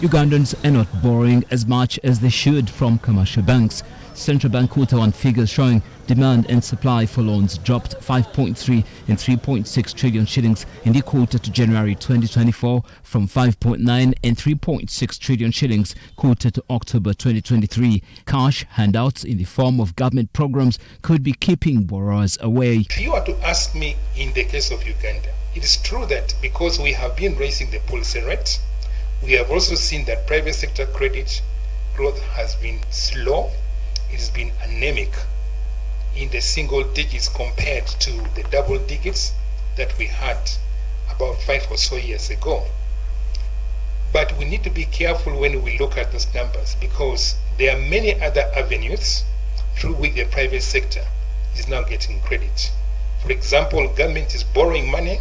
Ugandans are not borrowing as much as they should from commercial banks. Central Bank Q1 figures showing demand and supply for loans dropped 5.3 and 3.6 trillion shillings in the quarter to January 2024 from 5.9 and 3.6 trillion shillings quarter to October 2023. Cash handouts in the form of government programs could be keeping borrowers away. If you were to ask me in the case of Uganda, it is true that because we have been raising the policy rate, we have also seen that private sector credit growth has been slow. It has been anemic in the single digits compared to the double digits that we had about 5 or so years ago. But we need to be careful when we look at those numbers, because there are many other avenues through which the private sector is now getting credit. For example, government is borrowing money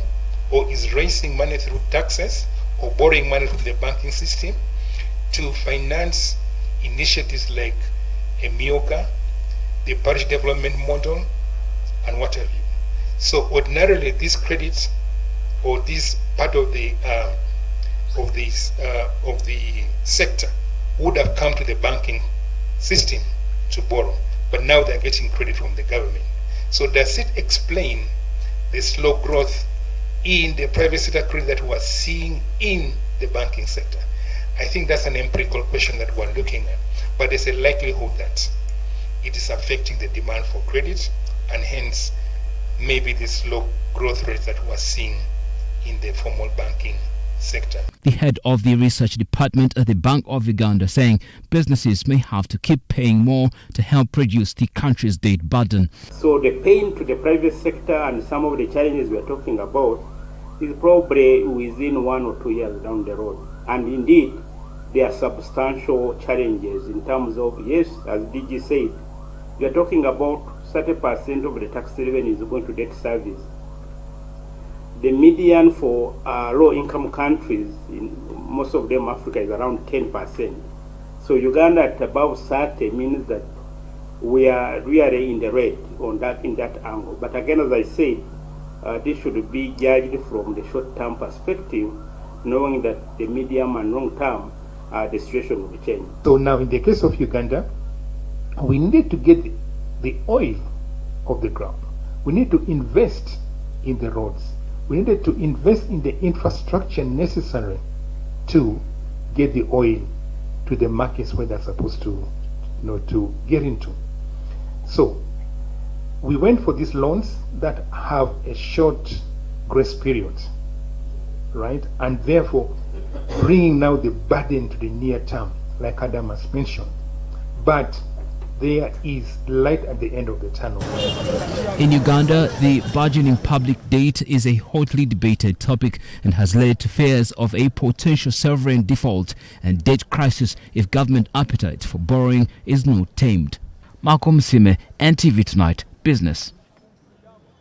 or is raising money through taxes or borrowing money from the banking system to finance initiatives like Emyooga, the Parish Development Model, and what have you. So ordinarily, this credit or this part of the sector would have come to the banking system to borrow, but now they're getting credit from the government. So does it explain the slow growth in the private sector credit that we're seeing in the banking sector? I think that's an empirical question that we're looking at. But there's a likelihood that it is affecting the demand for credit, and hence maybe the slow growth rates that we're seeing in the formal banking sector. The head of the research department at the Bank of Uganda saying businesses may have to keep paying more to help reduce the country's debt burden. So the pain to the private sector and some of the challenges we're talking about is probably within 1 or 2 years down the road. And indeed, there are substantial challenges in terms of, yes, as DG said, we are talking about 30% of the tax revenue is going to debt service. The median for low-income countries, in most of them Africa, is around 10%. So Uganda at above 30 means that we are really in the red in that angle. But again, as I said, this should be judged from the short-term perspective, knowing that the medium and long-term the situation will change. So now in the case of Uganda, we need to get the oil of the ground. We need to invest in the roads. We needed to invest in the infrastructure necessary to get the oil to the markets where they're supposed to, to get into. So we went for these loans that have a short grace period, right? And therefore bringing now the burden to the near term, like Adam has mentioned. But there is light at the end of the tunnel. In Uganda, the burgeoning public debt is a hotly debated topic and has led to fears of a potential sovereign default and debt crisis if government appetite for borrowing is not tamed. Malcolm Sime, NTV Tonight, Business.